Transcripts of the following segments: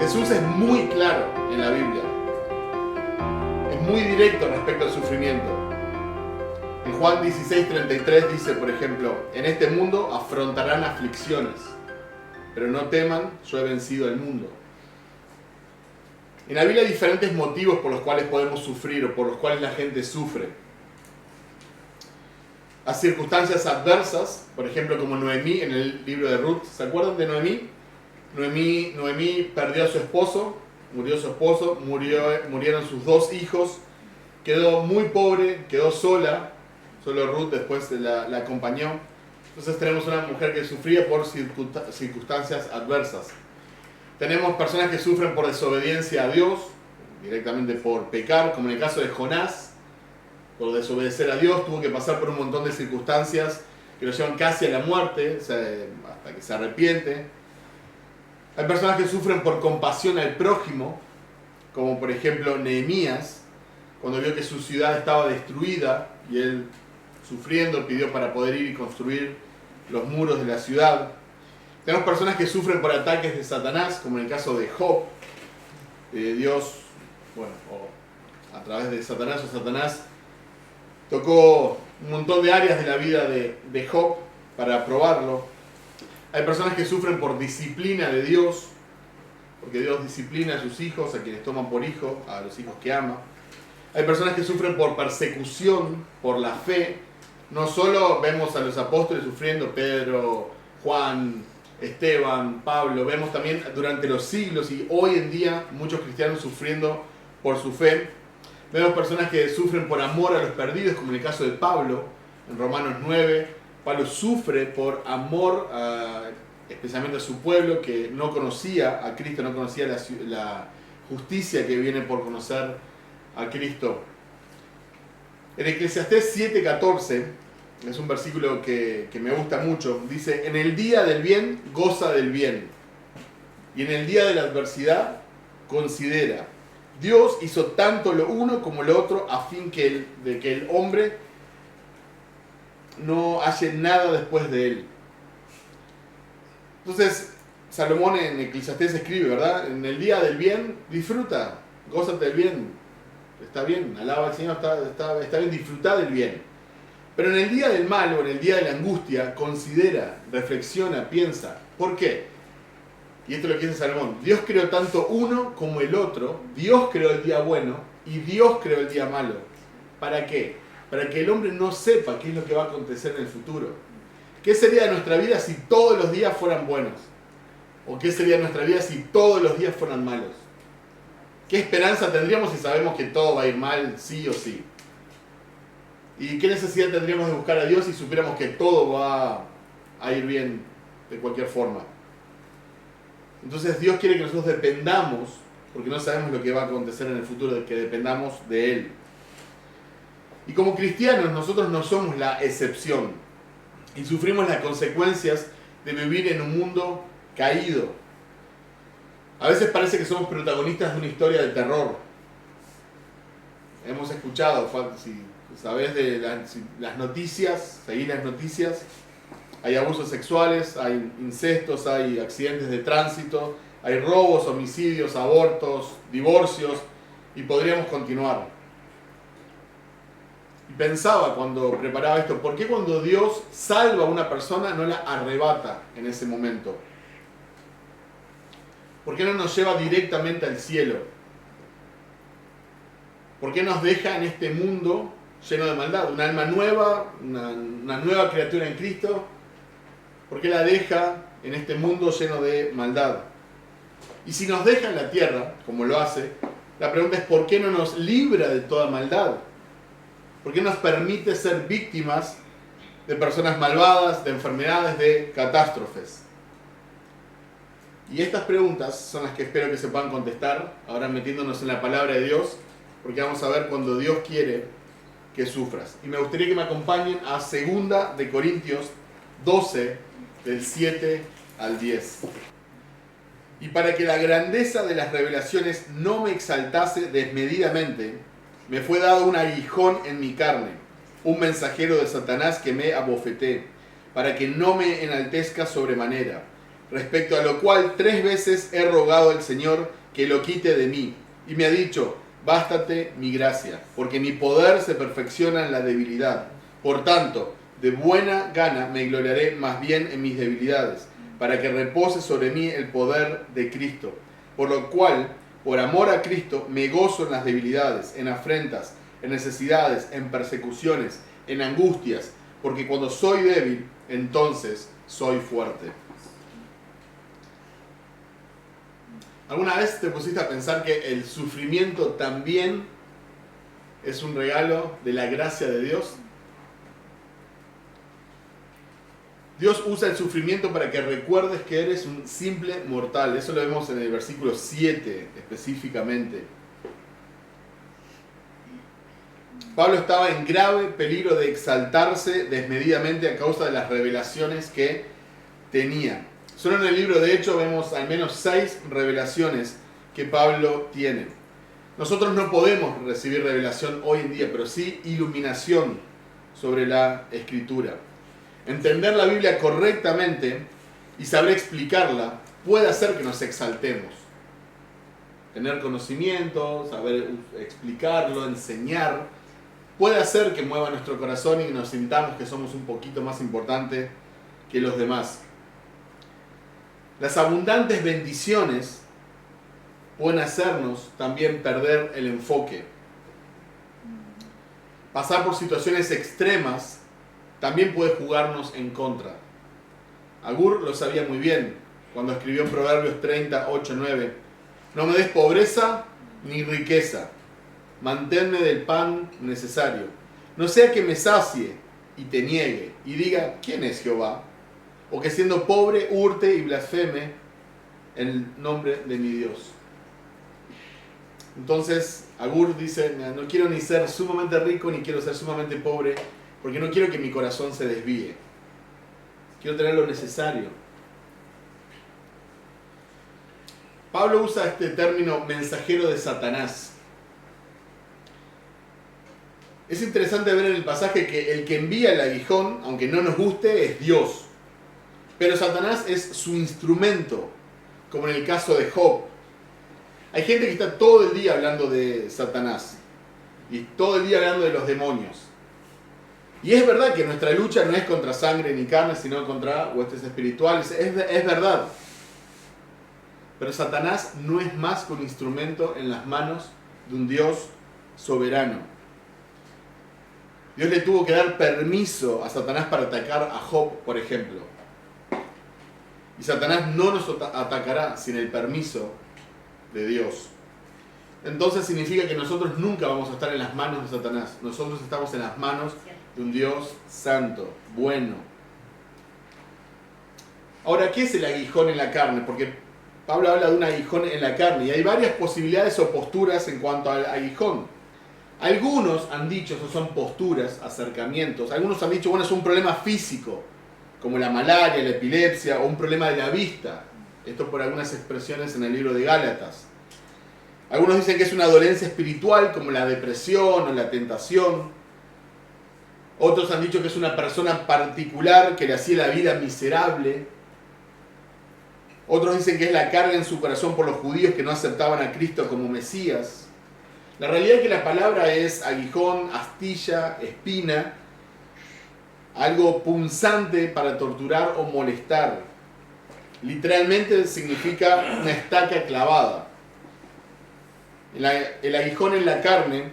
Jesús es muy claro en la Biblia. Es muy directo respecto al sufrimiento. En Juan 16:33 dice, por ejemplo, en este mundo afrontarán aflicciones, pero no teman, yo he vencido al mundo. En la Biblia hay diferentes motivos por los cuales podemos sufrir o por los cuales la gente sufre. Hay circunstancias adversas, por ejemplo, como Noemí en el libro de Ruth. ¿Se acuerdan de Noemí? Noemí perdió a su esposo, murió su esposo, murieron sus 2 hijos, quedó muy pobre, quedó sola, solo Ruth después la acompañó. Entonces tenemos una mujer que sufría por circunstancias adversas. Tenemos personas que sufren por desobediencia a Dios, directamente por pecar, como en el caso de Jonás, por desobedecer a Dios, tuvo que pasar por un montón de circunstancias que lo llevan casi a la muerte, hasta que se arrepiente. Hay personas que sufren por compasión al prójimo, como por ejemplo Nehemías, cuando vio que su ciudad estaba destruida y él, sufriendo, pidió para poder ir y construir los muros de la ciudad. Tenemos personas que sufren por ataques de Satanás, como en el caso de Job. Dios, o a través de Satanás tocó un montón de áreas de la vida de Job para probarlo. Hay personas que sufren por disciplina de Dios, porque Dios disciplina a sus hijos, a quienes toman por hijo, a los hijos que ama. Hay personas que sufren por persecución, por la fe. No solo vemos a los apóstoles sufriendo, Pedro, Juan, Esteban, Pablo, vemos también durante los siglos y hoy en día muchos cristianos sufriendo por su fe. Vemos personas que sufren por amor a los perdidos, como en el caso de Pablo, en Romanos 9. Pablo sufre por amor especialmente a su pueblo que no conocía a Cristo, no conocía la justicia que viene por conocer a Cristo. En Eclesiastés 7:14, es un versículo que me gusta mucho, dice: en el día del bien, goza del bien, y en el día de la adversidad, considera. Dios hizo tanto lo uno como lo otro a fin de que el hombre no halle nada después de él. Entonces, Salomón en Eclesiastés escribe, ¿verdad? En el día del bien, disfruta, gózate del bien, está bien, alaba al Señor, está bien, disfruta del bien. Pero en el día del mal o en el día de la angustia, considera, reflexiona, piensa. ¿Por qué? Y esto es lo que dice Salomón: Dios creó tanto uno como el otro, Dios creó el día bueno y Dios creó el día malo. ¿Para qué? Para que el hombre no sepa qué es lo que va a acontecer en el futuro. ¿Qué sería de nuestra vida si todos los días fueran buenos? ¿O qué sería de nuestra vida si todos los días fueran malos? ¿Qué esperanza tendríamos si sabemos que todo va a ir mal sí o sí? ¿Y qué necesidad tendríamos de buscar a Dios si supiéramos que todo va a ir bien de cualquier forma? Entonces Dios quiere que nosotros dependamos, porque no sabemos lo que va a acontecer en el futuro, de que dependamos de Él. Y como cristianos nosotros no somos la excepción y sufrimos las consecuencias de vivir en un mundo caído. A veces parece que somos protagonistas de una historia de terror. Hemos escuchado, si sabes de las noticias, seguís las noticias, hay abusos sexuales, hay incestos, hay accidentes de tránsito, hay robos, homicidios, abortos, divorcios, y podríamos continuar. Y pensaba cuando preparaba esto, ¿por qué cuando Dios salva a una persona no la arrebata en ese momento? ¿Por qué no nos lleva directamente al cielo? ¿Por qué nos deja en este mundo lleno de maldad? Un alma nueva, una nueva criatura en Cristo. ¿Por qué la deja en este mundo lleno de maldad? Y si nos deja en la tierra, como lo hace, la pregunta es: ¿por qué no nos libra de toda maldad? ¿Por qué nos permite ser víctimas de personas malvadas, de enfermedades, de catástrofes? Y estas preguntas son las que espero que se puedan contestar, ahora metiéndonos en la palabra de Dios, porque vamos a ver cuando Dios quiere que sufras. Y me gustaría que me acompañen a 2 de Corintios 12, del 7 al 10. Y para que la grandeza de las revelaciones no me exaltase desmedidamente, me fue dado un aguijón en mi carne, un mensajero de Satanás que me abofeté, para que no me enaltezca sobremanera. respecto a lo cual 3 veces he rogado al Señor que lo quite de mí. Y me ha dicho, bástate mi gracia, porque mi poder se perfecciona en la debilidad. Por tanto, de buena gana me gloriaré más bien en mis debilidades, para que repose sobre mí el poder de Cristo. Por lo cual, por amor a Cristo, me gozo en las debilidades, en afrentas, en necesidades, en persecuciones, en angustias, porque cuando soy débil, entonces soy fuerte. ¿Alguna vez te pusiste a pensar que el sufrimiento también es un regalo de la gracia de Dios? Dios usa el sufrimiento para que recuerdes que eres un simple mortal. Eso lo vemos en el versículo 7 específicamente. Pablo estaba en grave peligro de exaltarse desmedidamente a causa de las revelaciones que tenía. Solo en el libro de Hechos vemos al menos 6 revelaciones que Pablo tiene. Nosotros no podemos recibir revelación hoy en día, pero sí iluminación sobre la Escritura. Entender la Biblia correctamente y saber explicarla puede hacer que nos exaltemos. Tener conocimiento, saber explicarlo, enseñar, puede hacer que mueva nuestro corazón y nos sintamos que somos un poquito más importantes que los demás. Las abundantes bendiciones pueden hacernos también perder el enfoque. Pasar por situaciones extremas también puede jugarnos en contra. Agur lo sabía muy bien cuando escribió en Proverbios 30, 8, 9. No me des pobreza ni riqueza. Manténme del pan necesario. No sea que me sacie y te niegue y diga, ¿quién es Jehová? O que siendo pobre hurte y blasfeme el nombre de mi Dios. Entonces Agur dice, no quiero ni ser sumamente rico ni quiero ser sumamente pobre, porque no quiero que mi corazón se desvíe. Quiero tener lo necesario. Pablo usa este término mensajero de Satanás. Es interesante ver en el pasaje que el que envía el aguijón, aunque no nos guste, es Dios. Pero Satanás es su instrumento, como en el caso de Job. Hay gente que está todo el día hablando de Satanás y todo el día hablando de los demonios. Y es verdad que nuestra lucha no es contra sangre ni carne, sino contra huestes espirituales. Es verdad. Pero Satanás no es más que un instrumento en las manos de un Dios soberano. Dios le tuvo que dar permiso a Satanás para atacar a Job, por ejemplo. Y Satanás no nos atacará sin el permiso de Dios. Entonces significa que nosotros nunca vamos a estar en las manos de Satanás. Nosotros estamos en las manos de un Dios santo, bueno. Ahora, ¿qué es el aguijón en la carne? Porque Pablo habla de un aguijón en la carne y hay varias posibilidades o posturas en cuanto al aguijón. Algunos han dicho, eso son posturas, acercamientos. Algunos han dicho, bueno, es un problema físico, como la malaria, la epilepsia o un problema de la vista. Esto por algunas expresiones en el libro de Gálatas. Algunos dicen que es una dolencia espiritual, como la depresión o la tentación. Otros han dicho que es una persona particular que le hacía la vida miserable. Otros dicen que es la carga en su corazón por los judíos que no aceptaban a Cristo como Mesías. La realidad es que la palabra es aguijón, astilla, espina, algo punzante para torturar o molestar. Literalmente significa una estaca clavada. El aguijón en la carne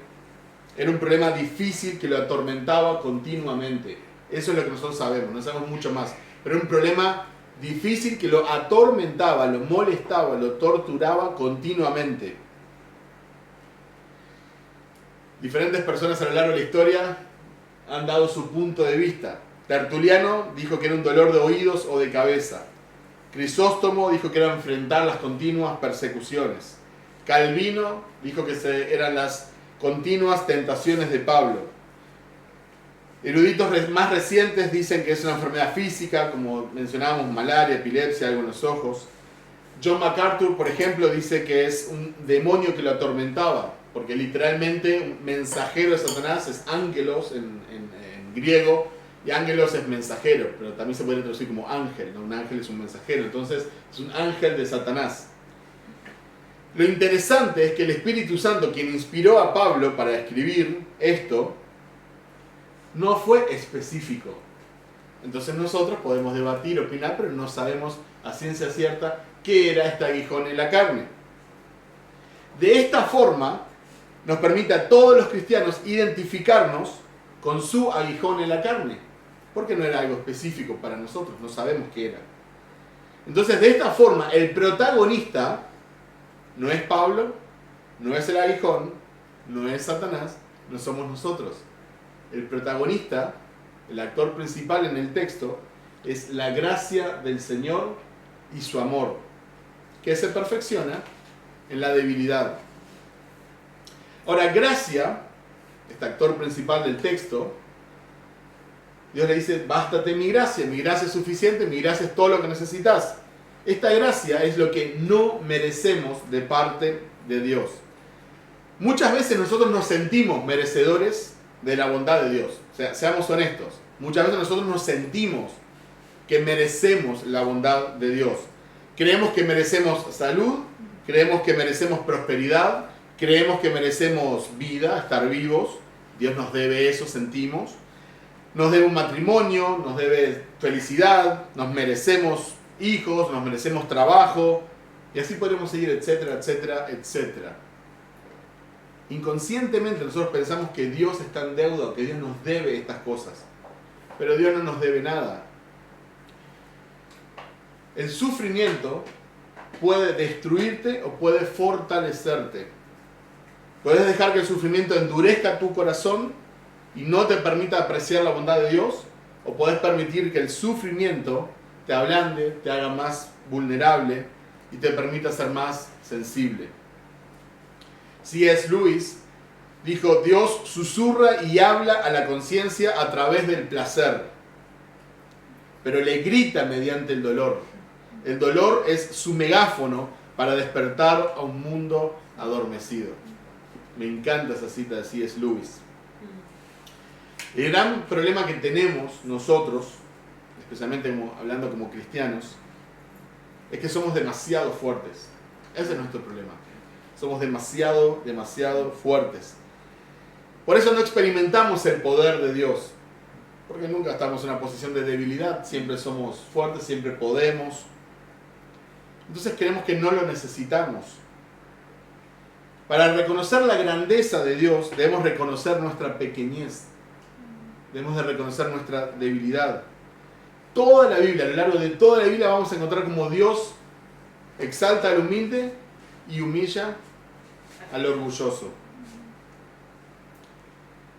era un problema difícil que lo atormentaba continuamente. Eso es lo que nosotros sabemos, no sabemos mucho más. Pero era un problema difícil que lo atormentaba, lo molestaba, lo torturaba continuamente. Diferentes personas a lo largo de la historia han dado su punto de vista. Tertuliano dijo que era un dolor de oídos o de cabeza. Crisóstomo dijo que era enfrentar las continuas persecuciones. Calvino dijo que eran las continuas tentaciones de Pablo. Eruditos más recientes dicen que es una enfermedad física, como mencionábamos, malaria, epilepsia, algo en los ojos. John MacArthur, por ejemplo, dice que es un demonio que lo atormentaba, porque literalmente un mensajero de Satanás es ángelos en griego, Y ángelos es mensajero, pero también se puede traducir como ángel, ¿no? Un ángel es un mensajero, entonces es un ángel de Satanás. Lo interesante es que el Espíritu Santo, quien inspiró a Pablo para escribir esto, no fue específico. Entonces nosotros podemos debatir, opinar, pero no sabemos a ciencia cierta qué era este aguijón en la carne. De esta forma, nos permite a todos los cristianos identificarnos con su aguijón en la carne, porque no era algo específico para nosotros, no sabemos qué era. Entonces, de esta forma, el protagonista no es Pablo, no es el aguijón, no es Satanás, no somos nosotros. El protagonista, el actor principal en el texto, es la gracia del Señor y su amor, que se perfecciona en la debilidad. Ahora, gracia, este actor principal del texto, Dios le dice, bástate mi gracia es suficiente, mi gracia es todo lo que necesitas. Esta gracia es lo que no merecemos de parte de Dios. Muchas veces nosotros nos sentimos merecedores de la bondad de Dios. O sea, seamos honestos. Muchas veces nosotros nos sentimos que merecemos la bondad de Dios. Creemos que merecemos salud, creemos que merecemos prosperidad, creemos que merecemos vida, estar vivos. Dios nos debe eso, sentimos. Nos debe un matrimonio, nos debe felicidad, nos merecemos hijos, nos merecemos trabajo, y así podemos seguir, etcétera, etcétera, etcétera. Inconscientemente nosotros pensamos que Dios está en deuda, que Dios nos debe estas cosas, pero Dios no nos debe nada. El sufrimiento puede destruirte o puede fortalecerte. Puedes dejar que el sufrimiento endurezca tu corazón y no te permita apreciar la bondad de Dios, o puedes permitir que el sufrimiento te ablande, te haga más vulnerable y te permita ser más sensible. C.S. Lewis dijo, Dios susurra y habla a la conciencia a través del placer, pero le grita mediante el dolor. El dolor es su megáfono para despertar a un mundo adormecido. Me encanta esa cita de C.S. Lewis. El gran problema que tenemos nosotros, especialmente hablando como cristianos, es que somos demasiado fuertes. Ese es nuestro problema. Somos demasiado fuertes. Por eso no experimentamos el poder de Dios. Porque nunca estamos en una posición de debilidad. Siempre somos fuertes, siempre podemos. Entonces creemos que no lo necesitamos. Para reconocer la grandeza de Dios, debemos reconocer nuestra pequeñez. Debemos de reconocer nuestra debilidad. Toda la Biblia, a lo largo de toda la Biblia vamos a encontrar como Dios exalta al humilde y humilla al orgulloso.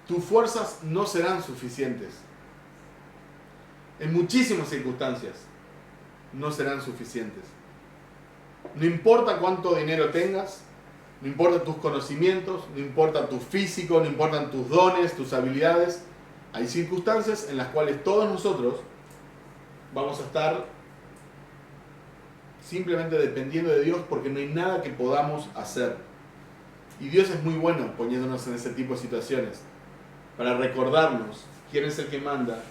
Tus fuerzas no serán suficientes. En muchísimas circunstancias no serán suficientes. No importa cuánto dinero tengas, no importa tus conocimientos, no importa tu físico, no importan tus dones, tus habilidades. Hay circunstancias en las cuales todos nosotros vamos a estar simplemente dependiendo de Dios porque no hay nada que podamos hacer. Y Dios es muy bueno poniéndonos en ese tipo de situaciones para recordarnos quién es el que manda,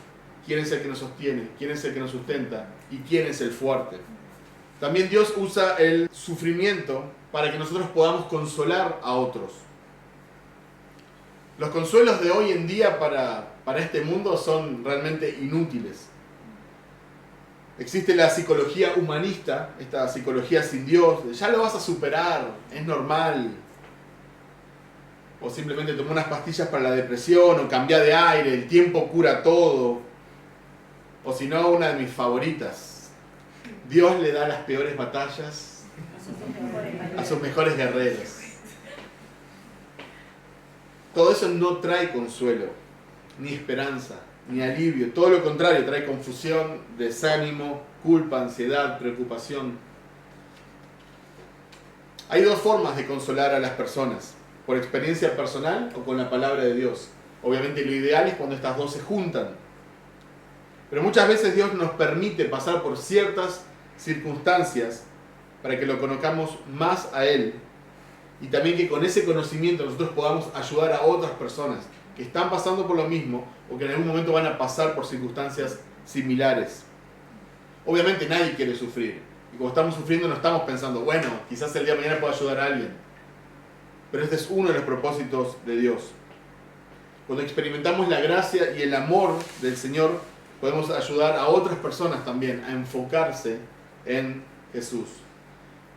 quién es el que nos sostiene, quién es el que nos sustenta y quién es el fuerte. También Dios usa el sufrimiento para que nosotros podamos consolar a otros. Los consuelos de hoy en día para este mundo son realmente inútiles. Existe la psicología humanista, esta psicología sin Dios, ya lo vas a superar, es normal. O simplemente toma unas pastillas para la depresión, o cambia de aire, el tiempo cura todo. O si no, una de mis favoritas. Dios le da las peores batallas a sus mejores guerreros. Todo eso no trae consuelo, ni esperanza, ni alivio. Todo lo contrario, trae confusión, desánimo, culpa, ansiedad, preocupación. Hay dos formas de consolar a las personas: por experiencia personal o con la palabra de Dios. Obviamente lo ideal es cuando estas dos se juntan. Pero muchas veces Dios nos permite pasar por ciertas circunstancias para que lo conozcamos más a Él, y también que con ese conocimiento nosotros podamos ayudar a otras personas que que están pasando por lo mismo o que en algún momento van a pasar por circunstancias similares. Obviamente nadie quiere sufrir. Y como estamos sufriendo no estamos pensando, bueno, quizás el día de mañana pueda ayudar a alguien. Pero este es uno de los propósitos de Dios. Cuando experimentamos la gracia y el amor del Señor, podemos ayudar a otras personas también a enfocarse en Jesús.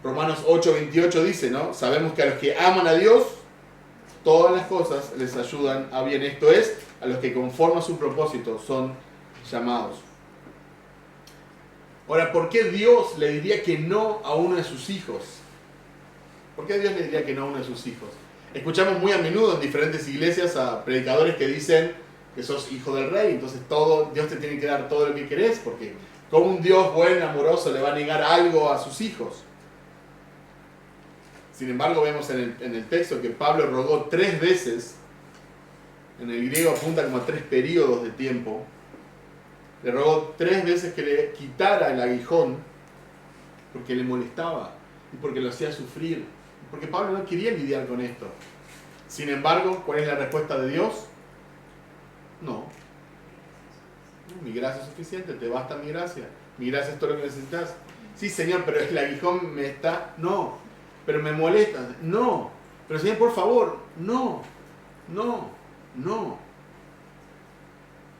Romanos 8:28 dice, ¿no? Sabemos que a los que aman a Dios, todas las cosas les ayudan a bien. Esto es, a los que conforme a su propósito son llamados. Ahora, ¿por qué Dios le diría que no a uno de sus hijos? ¿Por qué Dios le diría que no a uno de sus hijos? Escuchamos muy a menudo en diferentes iglesias a predicadores que dicen que sos hijo del rey, entonces Dios te tiene que dar todo lo que querés, porque ¿cómo un Dios bueno, amoroso, le va a negar algo a sus hijos? Sin embargo, vemos en el texto que Pablo rogó 3 veces, en el griego apunta como a 3 periodos de tiempo, le rogó 3 veces que le quitara el aguijón, porque le molestaba y porque lo hacía sufrir. Porque Pablo no quería lidiar con esto. Sin embargo, ¿cuál es la respuesta de Dios? No. Mi gracia es suficiente, te basta mi gracia. Mi gracia es todo lo que necesitas. Sí, Señor, pero el aguijón me está... No. Pero me molesta. No. Pero Señor, por favor. No. No. No.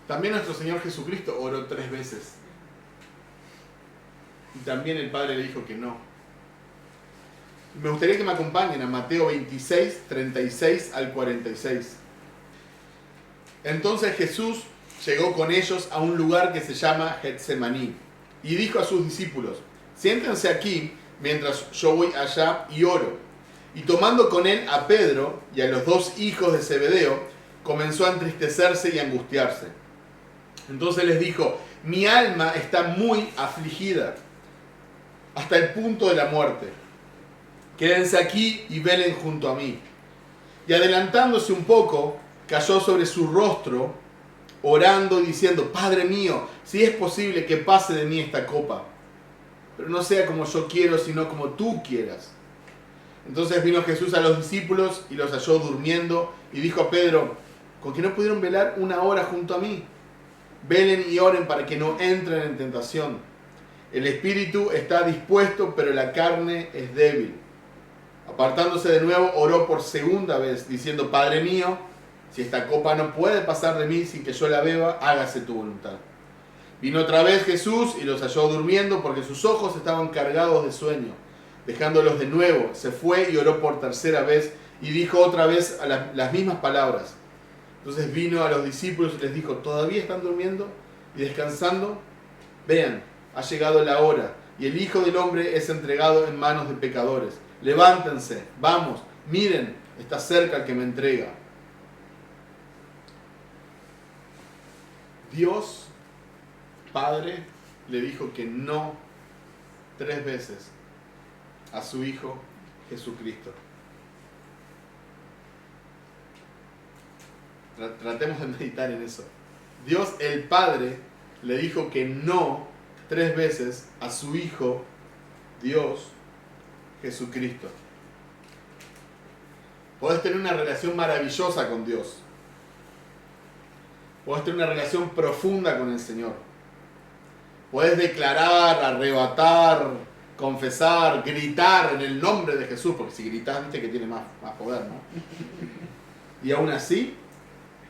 También nuestro Señor Jesucristo oró 3 veces. Y también el Padre le dijo que no. Me gustaría que me acompañen a Mateo 26, 36 al 46. Entonces Jesús llegó con ellos a un lugar que se llama Getsemaní y dijo a sus discípulos, siéntense aquí mientras yo voy allá y oro. Y tomando con él a Pedro y a los 2 hijos de Zebedeo, comenzó a entristecerse y a angustiarse. Entonces les dijo, mi alma está muy afligida hasta el punto de la muerte. Quédense aquí y velen junto a mí. Y adelantándose un poco, cayó sobre su rostro, orando y diciendo, Padre mío, si es posible que pase de mí esta copa, pero no sea como yo quiero, sino como tú quieras. Entonces vino Jesús a los discípulos y los halló durmiendo y dijo a Pedro, ¿con qué no pudieron velar 1 hora junto a mí? Velen y oren para que no entren en tentación. El espíritu está dispuesto, pero la carne es débil. Apartándose de nuevo, oró por 2ª vez, diciendo, Padre mío, si esta copa no puede pasar de mí sin que yo la beba, hágase tu voluntad. Vino otra vez Jesús y los halló durmiendo porque sus ojos estaban cargados de sueño. Dejándolos de nuevo, se fue y oró por 3ª vez y dijo otra vez las mismas palabras. Entonces vino a los discípulos y les dijo, ¿todavía están durmiendo y descansando? Vean, ha llegado la hora y el Hijo del Hombre es entregado en manos de pecadores. Levántense, vamos, miren, está cerca el que me entrega. Dios, Padre, le dijo que no 3 veces a su Hijo Jesucristo. Tratemos de meditar en eso. Dios, el Padre, le dijo que no 3 veces a su Hijo, Dios, Jesucristo. Podés tener una relación maravillosa con Dios. Podés tener una relación profunda con el Señor. Podés declarar, arrebatar, confesar, gritar en el nombre de Jesús, porque si gritás, viste que tiene más poder, ¿no? Y aún así,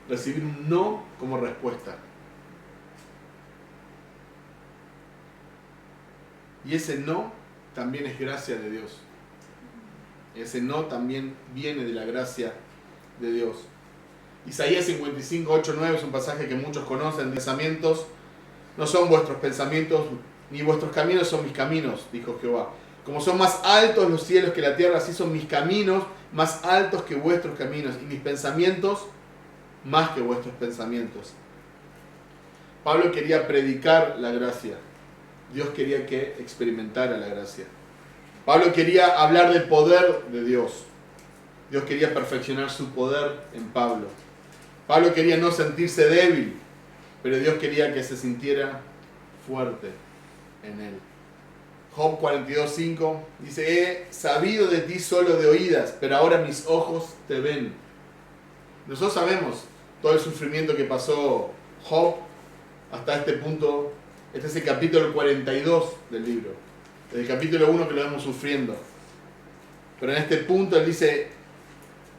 recibir un no como respuesta. Y ese no también es gracia de Dios. Ese no también viene de la gracia de Dios. Isaías 55, 8, 9 es un pasaje que muchos conocen. Pensamientos no son vuestros pensamientos, ni vuestros caminos son mis caminos, dijo Jehová. Como son más altos los cielos que la tierra, así son mis caminos más altos que vuestros caminos, y mis pensamientos más que vuestros pensamientos. Pablo quería predicar la gracia. Dios quería que experimentara la gracia. Pablo quería hablar del poder de Dios. Dios quería perfeccionar su poder en Pablo. Pablo quería no sentirse débil, pero Dios quería que se sintiera fuerte en él. Job 42:5 dice, he sabido de ti solo de oídas, pero ahora mis ojos te ven. Nosotros sabemos todo el sufrimiento que pasó Job hasta este punto. Este es el capítulo 42 del libro. Desde el capítulo 1 que lo vemos sufriendo. Pero en este punto él dice,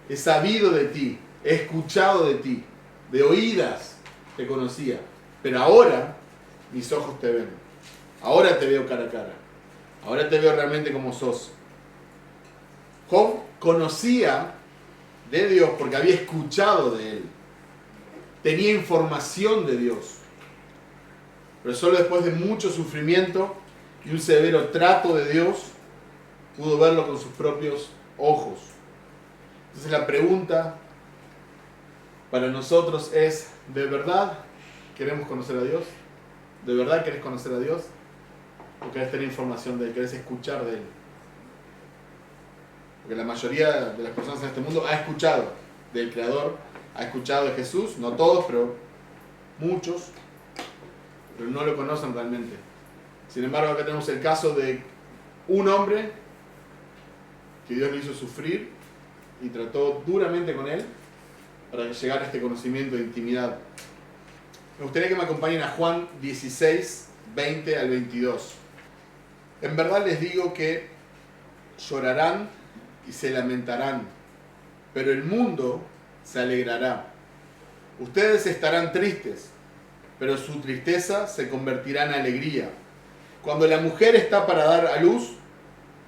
he sabido de ti, he escuchado de ti, de oídas te conocía, pero ahora mis ojos te ven. Ahora te veo cara a cara. Ahora te veo realmente como sos. Job conocía de Dios porque había escuchado de Él. Tenía información de Dios. Pero solo después de mucho sufrimiento y un severo trato de Dios, pudo verlo con sus propios ojos. Entonces la pregunta para nosotros es, ¿de verdad queremos conocer a Dios? ¿De verdad querés conocer a Dios? ¿O querés tener información de Él? ¿Querés escuchar de Él? Porque la mayoría de las personas en este mundo ha escuchado del Creador, ha escuchado de Jesús, no todos, pero muchos, pero no lo conocen realmente. Sin embargo, acá tenemos el caso de un hombre que Dios lo hizo sufrir y trató duramente con él para llegar a este conocimiento de intimidad. Me gustaría que me acompañen a Juan 16, 20 al 22. En verdad les digo que llorarán y se lamentarán, pero el mundo se alegrará. Ustedes estarán tristes, pero su tristeza se convertirá en alegría. Cuando la mujer está para dar a luz,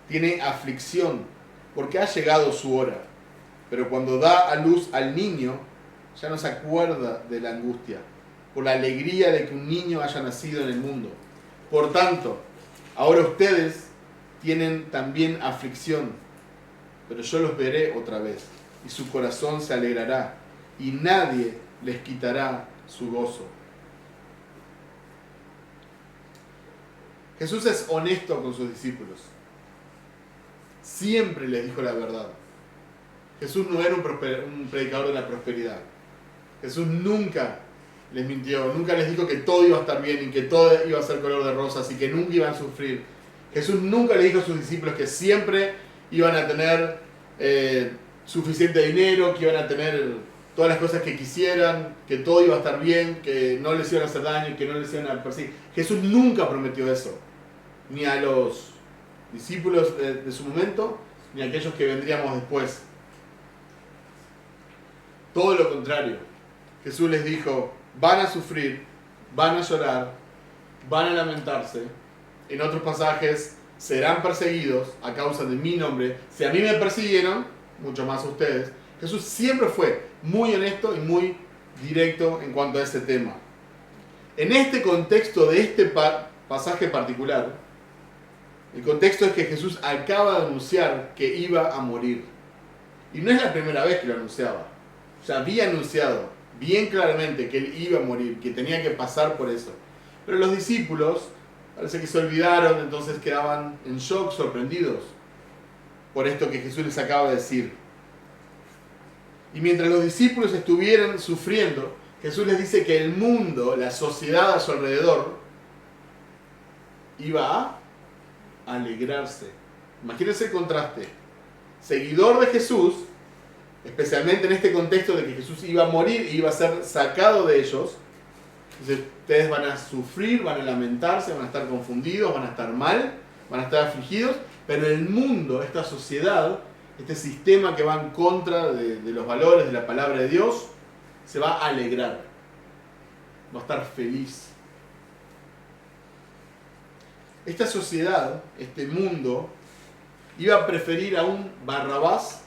tiene aflicción, porque ha llegado su hora. Pero cuando da a luz al niño, ya no se acuerda de la angustia, por la alegría de que un niño haya nacido en el mundo. Por tanto, ahora ustedes tienen también aflicción, pero yo los veré otra vez, y su corazón se alegrará, y nadie les quitará su gozo. Jesús es honesto con sus discípulos. Siempre les dijo la verdad. Jesús no era un predicador de la prosperidad. Jesús nunca les mintió, nunca les dijo que todo iba a estar bien y que todo iba a ser color de rosas y que nunca iban a sufrir. Jesús nunca le dijo a sus discípulos que siempre iban a tener suficiente dinero, que iban a tener todas las cosas que quisieran, que todo iba a estar bien, que no les iban a hacer daño, que no les iban a perseguir. Jesús nunca prometió eso, ni a los discípulos de su momento, ni a aquellos que vendríamos después. Todo lo contrario. Jesús les dijo, van a sufrir, van a llorar, van a lamentarse. En otros pasajes, serán perseguidos a causa de mi nombre. Si a mí me persiguieron, mucho más a ustedes. Jesús siempre fue muy honesto y muy directo en cuanto a ese tema. En este contexto de este pasaje particular, el contexto es que Jesús acaba de anunciar que iba a morir. Y no es la primera vez que lo anunciaba. Ya había anunciado bien claramente que él iba a morir, que tenía que pasar por eso. Pero los discípulos parece que se olvidaron, entonces quedaban en shock, sorprendidos por esto que Jesús les acaba de decir. Y mientras los discípulos estuvieran sufriendo, Jesús les dice que el mundo, la sociedad a su alrededor, iba a alegrarse. Imagínense el contraste. Seguidor de Jesús, especialmente en este contexto de que Jesús iba a morir y iba a ser sacado de ellos. Entonces ustedes van a sufrir, van a lamentarse, van a estar confundidos, van a estar mal, van a estar afligidos, pero el mundo, esta sociedad, este sistema que va en contra de los valores de la palabra de Dios, se va a alegrar, va a estar feliz. Esta sociedad, este mundo, iba a preferir a un Barrabás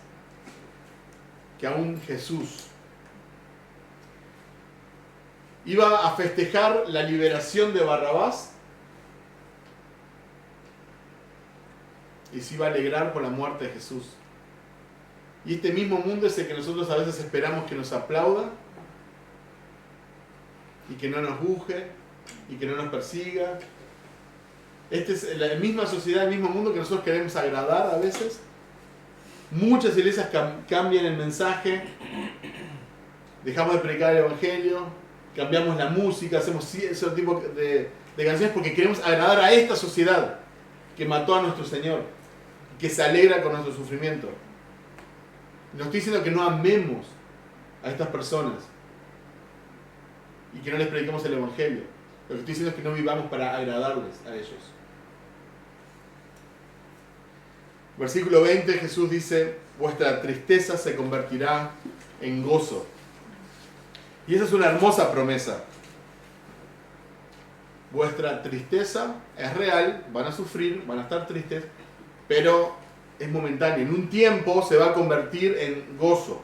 que a un Jesús. Iba a festejar la liberación de Barrabás y se iba a alegrar por la muerte de Jesús. Y este mismo mundo es el que nosotros a veces esperamos que nos aplauda y que no nos juzgue y que no nos persiga. Esta es la misma sociedad, el mismo mundo que nosotros queremos agradar a veces. Muchas iglesias cambian el mensaje, dejamos de predicar el evangelio, cambiamos la música, hacemos ese tipo de canciones porque queremos agradar a esta sociedad que mató a nuestro Señor, que se alegra con nuestro sufrimiento. No estoy diciendo que no amemos a estas personas, y que no les prediquemos el Evangelio. Lo que estoy diciendo es que no vivamos para agradarles a ellos. Versículo 20, Jesús dice, vuestra tristeza se convertirá en gozo. Y esa es una hermosa promesa. Vuestra tristeza es real, van a sufrir, van a estar tristes, pero es momentáneo. En un tiempo se va a convertir en gozo.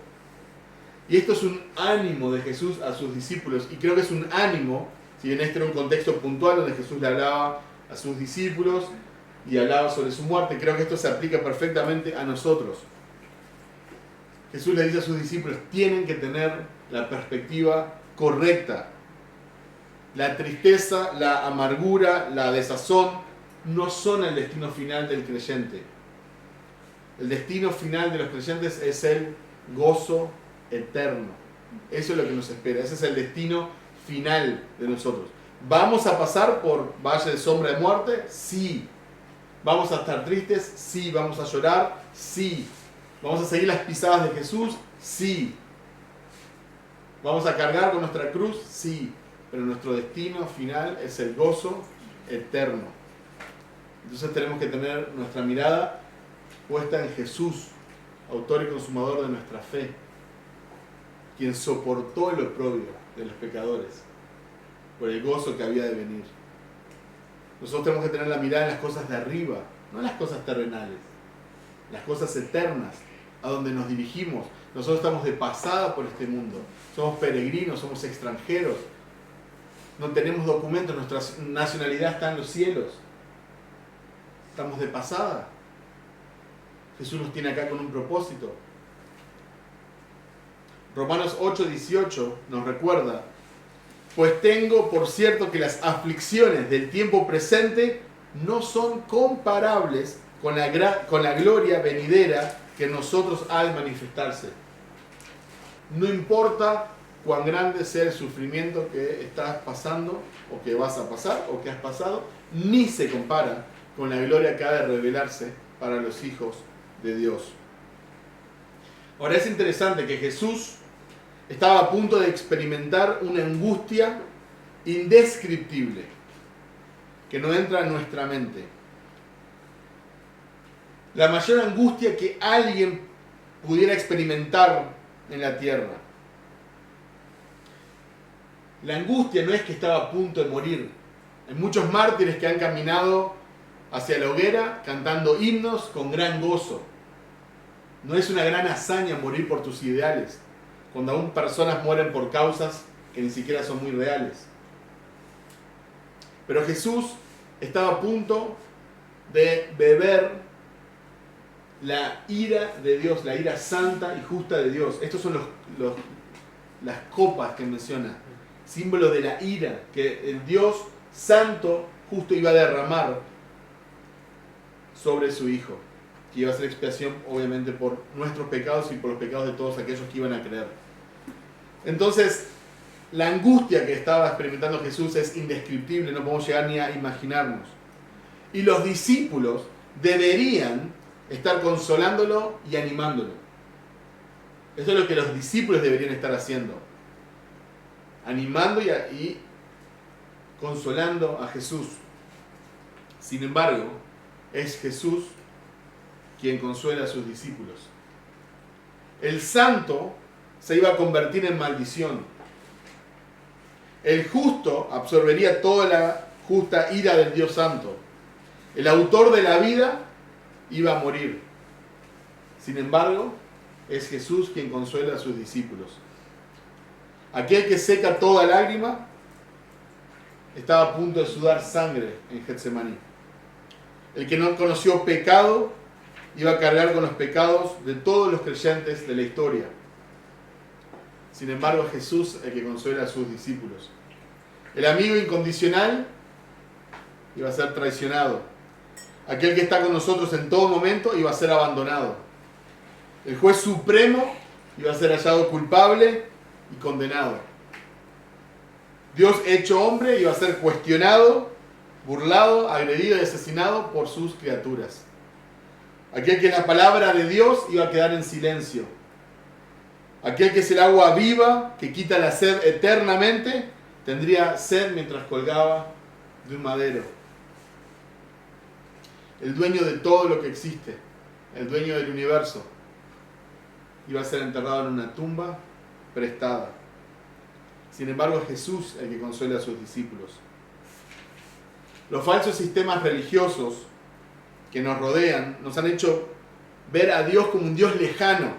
Y esto es un ánimo de Jesús a sus discípulos. Y creo que es un ánimo, si bien este era un contexto puntual donde Jesús le hablaba a sus discípulos y hablaba sobre su muerte, creo que esto se aplica perfectamente a nosotros. Jesús le dice a sus discípulos, tienen que tener la perspectiva correcta. La tristeza, la amargura, la desazón no son el destino final del creyente. El destino final de los creyentes es el gozo eterno. Eso es lo que nos espera. Ese es el destino final de nosotros. ¿Vamos a pasar por valle de sombra de muerte? Sí. ¿Vamos a estar tristes? Sí. ¿Vamos a llorar? Sí. ¿Vamos a seguir las pisadas de Jesús? Sí. ¿Vamos a cargar con nuestra cruz? Sí. Pero nuestro destino final es el gozo eterno. Entonces tenemos que tener nuestra mirada puesta en Jesús, autor y consumador de nuestra fe, quien soportó el oprobio de los pecadores por el gozo que había de venir. Nosotros tenemos que tener la mirada en las cosas de arriba, no en las cosas terrenales, las cosas eternas, a donde nos dirigimos. Nosotros estamos de pasada por este mundo, somos peregrinos, somos extranjeros, no tenemos documentos, nuestra nacionalidad está en los cielos, estamos de pasada. Jesús nos tiene acá con un propósito. Romanos 8:18 nos recuerda, pues tengo por cierto que las aflicciones del tiempo presente no son comparables con la gloria venidera que en nosotros ha de manifestarse. No importa cuán grande sea el sufrimiento que estás pasando, o que vas a pasar, o que has pasado, ni se compara con la gloria que ha de revelarse para los hijos de Dios. Ahora es interesante que Jesús estaba a punto de experimentar una angustia indescriptible que no entra en nuestra mente. La mayor angustia que alguien pudiera experimentar en la tierra. La angustia no es que estaba a punto de morir. Hay muchos mártires que han caminado hacia la hoguera cantando himnos con gran gozo. No es una gran hazaña morir por tus ideales, cuando aún personas mueren por causas que ni siquiera son muy reales. Pero Jesús estaba a punto de beber la ira de Dios, la ira santa y justa de Dios. Estos son las copas que menciona, símbolo de la ira que el Dios santo justo iba a derramar sobre su Hijo, que iba a ser expiación obviamente por nuestros pecados y por los pecados de todos aquellos que iban a creer. Entonces, la angustia que estaba experimentando Jesús es indescriptible, no podemos llegar ni a imaginarnos. Y los discípulos deberían estar consolándolo y animándolo. Eso es lo que los discípulos deberían estar haciendo. Animando y consolando a Jesús. Sin embargo, es Jesús quien consuela a sus discípulos. El santo se iba a convertir en maldición. El justo absorbería toda la justa ira del Dios santo. El autor de la vida iba a morir. Sin embargo, es Jesús quien consuela a sus discípulos. Aquel que seca toda lágrima estaba a punto de sudar sangre en Getsemaní. El que no conoció pecado iba a cargar con los pecados de todos los creyentes de la historia. Sin embargo, es Jesús el que consuela a sus discípulos. El amigo incondicional iba a ser traicionado. Aquel que está con nosotros en todo momento iba a ser abandonado. El juez supremo iba a ser hallado culpable y condenado. Dios hecho hombre iba a ser cuestionado, burlado, agredido y asesinado por sus criaturas. Aquel que es la palabra de Dios iba a quedar en silencio. Aquel que es el agua viva, que quita la sed eternamente, tendría sed mientras colgaba de un madero. El dueño de todo lo que existe, el dueño del universo, iba a ser enterrado en una tumba prestada. Sin embargo, es Jesús el que consuela a sus discípulos. Los falsos sistemas religiosos que nos rodean nos han hecho ver a Dios como un Dios lejano,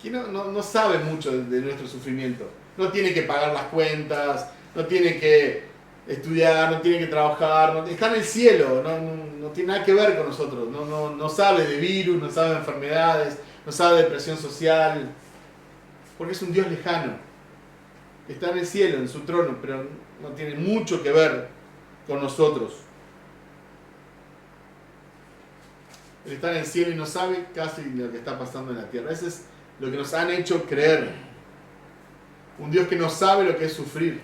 que no sabe mucho de nuestro sufrimiento. No tiene que pagar las cuentas, no tiene que estudiar, no tiene que trabajar, está en el cielo, no tiene nada que ver con nosotros, no sabe de virus, no sabe de enfermedades, no sabe de presión social, porque es un Dios lejano, que está en el cielo, en su trono, pero no tiene mucho que ver con nosotros. Él está en el cielo y no sabe casi lo que está pasando en la tierra. Eso es lo que nos han hecho creer. Un Dios que no sabe lo que es sufrir.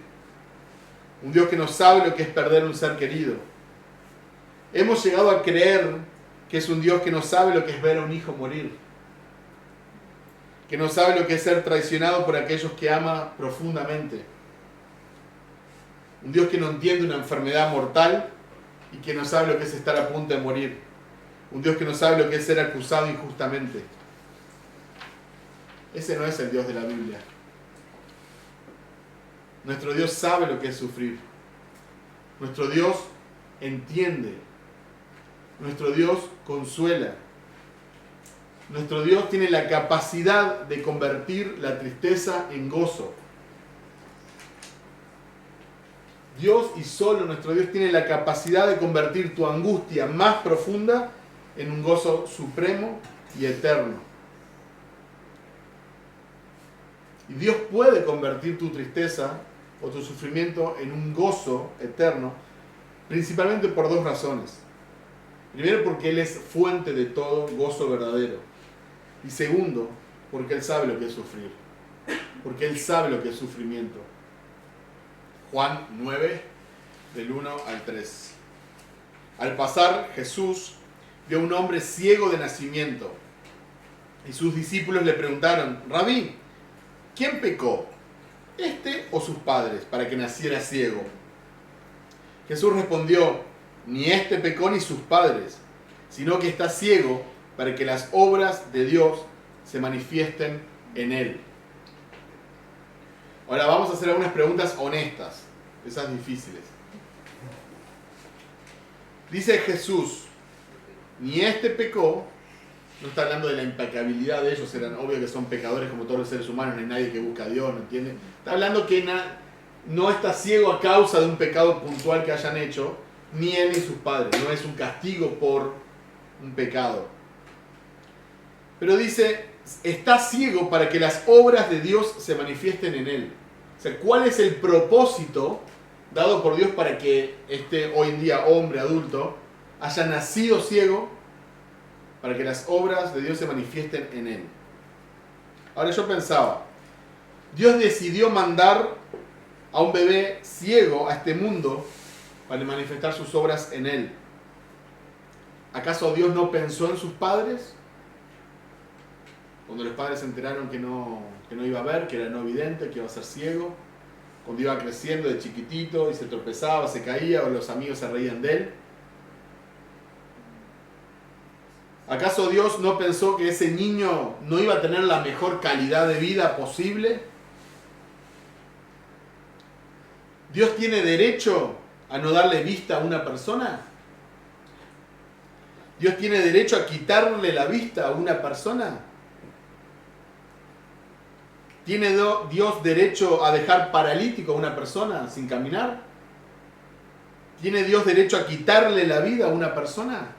Un Dios que no sabe lo que es perder un ser querido. Hemos llegado a creer que es un Dios que no sabe lo que es ver a un hijo morir. Que no sabe lo que es ser traicionado por aquellos que ama profundamente. Un Dios que no entiende una enfermedad mortal y que no sabe lo que es estar a punto de morir. Un Dios que no sabe lo que es ser acusado injustamente. Ese no es el Dios de la Biblia. Nuestro Dios sabe lo que es sufrir. Nuestro Dios entiende. Nuestro Dios consuela. Nuestro Dios tiene la capacidad de convertir la tristeza en gozo. Dios y solo nuestro Dios tiene la capacidad de convertir tu angustia más profunda en un gozo supremo y eterno. Y Dios puede convertir tu tristeza o tu sufrimiento en un gozo eterno, principalmente por dos razones. Primero, porque Él es fuente de todo gozo verdadero. Y segundo, porque Él sabe lo que es sufrir. Porque Él sabe lo que es sufrimiento. Juan 9, del 1 al 3. Al pasar, Jesús vio a un hombre ciego de nacimiento. Y sus discípulos le preguntaron: Rabí, ¿quién pecó, este o sus padres, para que naciera ciego? Jesús respondió: ni este pecó ni sus padres, sino que está ciego para que las obras de Dios se manifiesten en él. Ahora vamos a hacer algunas preguntas honestas, esas difíciles. Dice Jesús: ni este pecó. No está hablando de la impecabilidad de ellos, eran obvio que son pecadores como todos los seres humanos, no hay nadie que busca a Dios, ¿no entiende? Está hablando que no está ciego a causa de un pecado puntual que hayan hecho, ni él ni sus padres, no es un castigo por un pecado. Pero dice, está ciego para que las obras de Dios se manifiesten en él. O sea, ¿cuál es el propósito dado por Dios para que este hoy en día hombre adulto haya nacido ciego? Para que las obras de Dios se manifiesten en él. Ahora yo pensaba, Dios decidió mandar a un bebé ciego a este mundo para manifestar sus obras en él. ¿Acaso Dios no pensó en sus padres? Cuando los padres se enteraron que no iba a ver, que era no vidente, que iba a ser ciego. Cuando iba creciendo de chiquitito y se tropezaba, se caía o los amigos se reían de él. ¿Acaso Dios no pensó que ese niño no iba a tener la mejor calidad de vida posible? ¿Dios tiene derecho a no darle vista a una persona? ¿Dios tiene derecho a quitarle la vista a una persona? ¿Tiene Dios derecho a dejar paralítico a una persona sin caminar? ¿Tiene Dios derecho a quitarle la vida a una persona?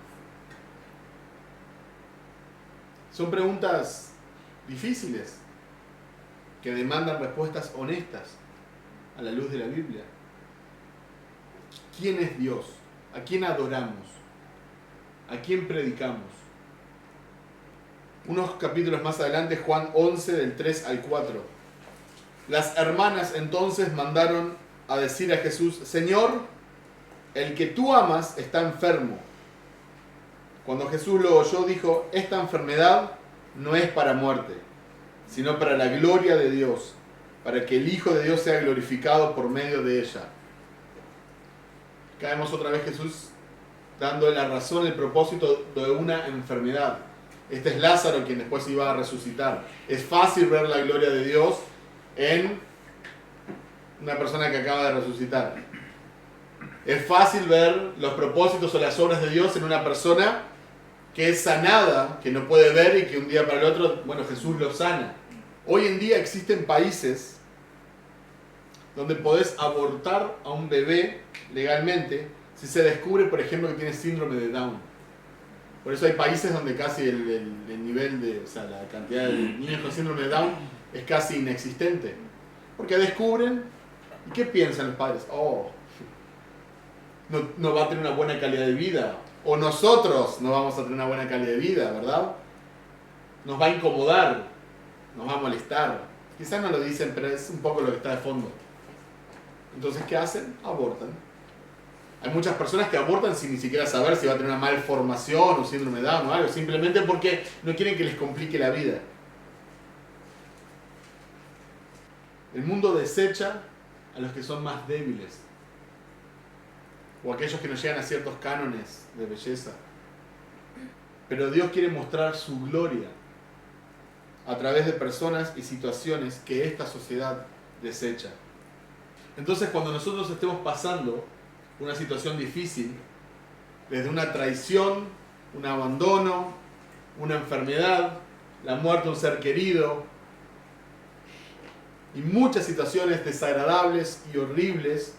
Son preguntas difíciles que demandan respuestas honestas a la luz de la Biblia. ¿Quién es Dios? ¿A quién adoramos? ¿A quién predicamos? Unos capítulos más adelante, Juan 11, del 3 al 4. Las hermanas entonces mandaron a decir a Jesús: Señor, el que tú amas está enfermo. Cuando Jesús lo oyó, dijo: esta enfermedad no es para muerte, sino para la gloria de Dios, para que el Hijo de Dios sea glorificado por medio de ella. Acá vemos otra vez Jesús dando la razón, el propósito de una enfermedad. Este es Lázaro quien después iba a resucitar. Es fácil ver la gloria de Dios en una persona que acaba de resucitar. Es fácil ver los propósitos o las obras de Dios en una persona que es sanada, que no puede ver y que un día para el otro, bueno, Jesús lo sana. Hoy en día existen países donde podés abortar a un bebé legalmente si se descubre, por ejemplo, que tiene síndrome de Down. Por eso hay países donde casi el nivel de, o sea, la cantidad de niños con síndrome de Down es casi inexistente. Porque descubren, ¿y qué piensan los padres? Oh, no va a tener una buena calidad de vida. O nosotros no vamos a tener una buena calidad de vida, ¿verdad? Nos va a incomodar, nos va a molestar. Quizás no lo dicen, pero es un poco lo que está de fondo. Entonces, ¿qué hacen? Abortan. Hay muchas personas que abortan sin ni siquiera saber si va a tener una malformación o síndrome de Down o algo, simplemente porque no quieren que les complique la vida. El mundo desecha a los que son más débiles o aquellos que no llegan a ciertos cánones de belleza. Pero Dios quiere mostrar su gloria a través de personas y situaciones que esta sociedad desecha. Entonces, cuando nosotros estemos pasando una situación difícil, desde una traición, un abandono, una enfermedad, la muerte de un ser querido, y muchas situaciones desagradables y horribles,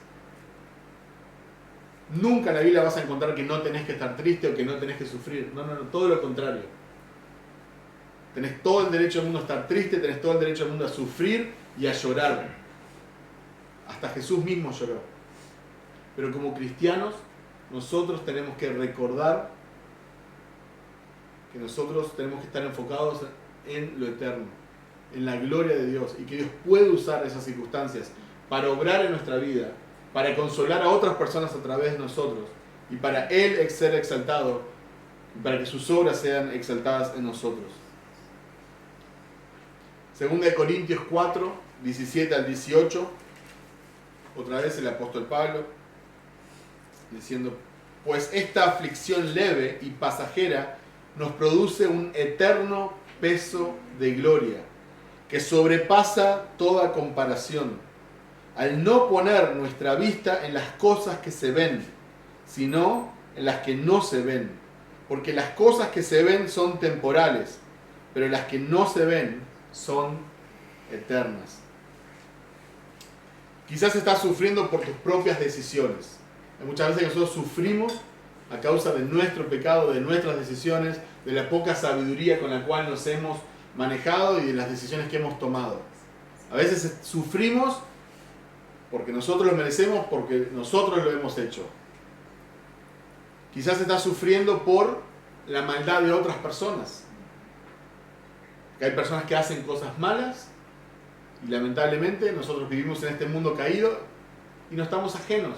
nunca en la Biblia vas a encontrar que no tenés que estar triste o que no tenés que sufrir. No, todo lo contrario. Tenés todo el derecho del mundo a estar triste, tenés todo el derecho del mundo a sufrir y a llorar. Hasta Jesús mismo lloró. Pero como cristianos, nosotros tenemos que recordar que nosotros tenemos que estar enfocados en lo eterno, en la gloria de Dios, y que Dios puede usar esas circunstancias para obrar en nuestra vida, para consolar a otras personas a través de nosotros, y para Él ser exaltado, y para que sus obras sean exaltadas en nosotros. Segunda de Corintios 4, 17 al 18, otra vez el apóstol Pablo, diciendo: pues esta aflicción leve y pasajera nos produce un eterno peso de gloria, que sobrepasa toda comparación, al no poner nuestra vista en las cosas que se ven, sino en las que no se ven. Porque las cosas que se ven son temporales, pero las que no se ven son eternas. Quizás estás sufriendo por tus propias decisiones. Hay muchas veces que nosotros sufrimos a causa de nuestro pecado, de nuestras decisiones, de la poca sabiduría con la cual nos hemos manejado y de las decisiones que hemos tomado. A veces sufrimos porque nosotros lo merecemos, porque nosotros lo hemos hecho. Quizás estás sufriendo por la maldad de otras personas. Que hay personas que hacen cosas malas y lamentablemente nosotros vivimos en este mundo caído y no estamos ajenos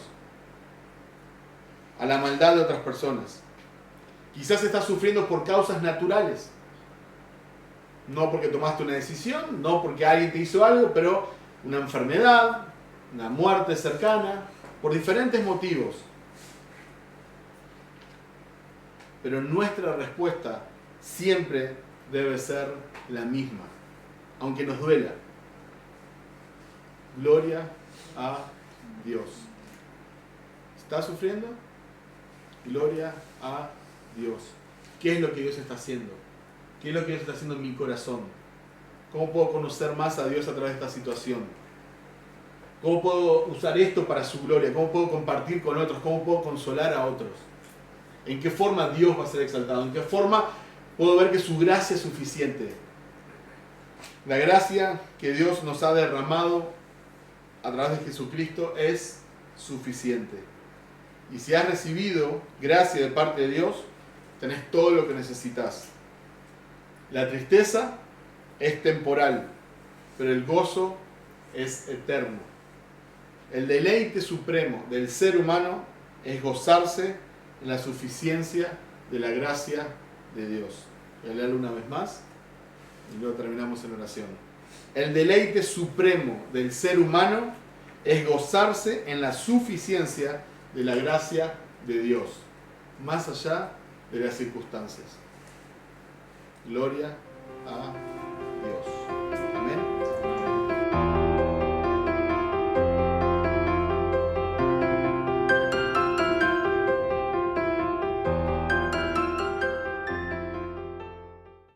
a la maldad de otras personas. Quizás estás sufriendo por causas naturales. No porque tomaste una decisión, no porque alguien te hizo algo, pero una enfermedad, una muerte cercana, por diferentes motivos. Pero nuestra respuesta siempre debe ser la misma, aunque nos duela. Gloria a Dios. ¿Estás sufriendo? Gloria a Dios. ¿Qué es lo que Dios está haciendo? ¿Qué es lo que Dios está haciendo en mi corazón? ¿Cómo puedo conocer más a Dios a través de esta situación? ¿Cómo puedo usar esto para su gloria? ¿Cómo puedo compartir con otros? ¿Cómo puedo consolar a otros? ¿En qué forma Dios va a ser exaltado? ¿En qué forma puedo ver que su gracia es suficiente? La gracia que Dios nos ha derramado a través de Jesucristo es suficiente. Y si has recibido gracia de parte de Dios, tenés todo lo que necesitas. La tristeza es temporal, pero el gozo es eterno. El deleite supremo del ser humano es gozarse en la suficiencia de la gracia de Dios. Voy a leerlo una vez más y luego terminamos en oración. El deleite supremo del ser humano es gozarse en la suficiencia de la gracia de Dios, más allá de las circunstancias. Gloria a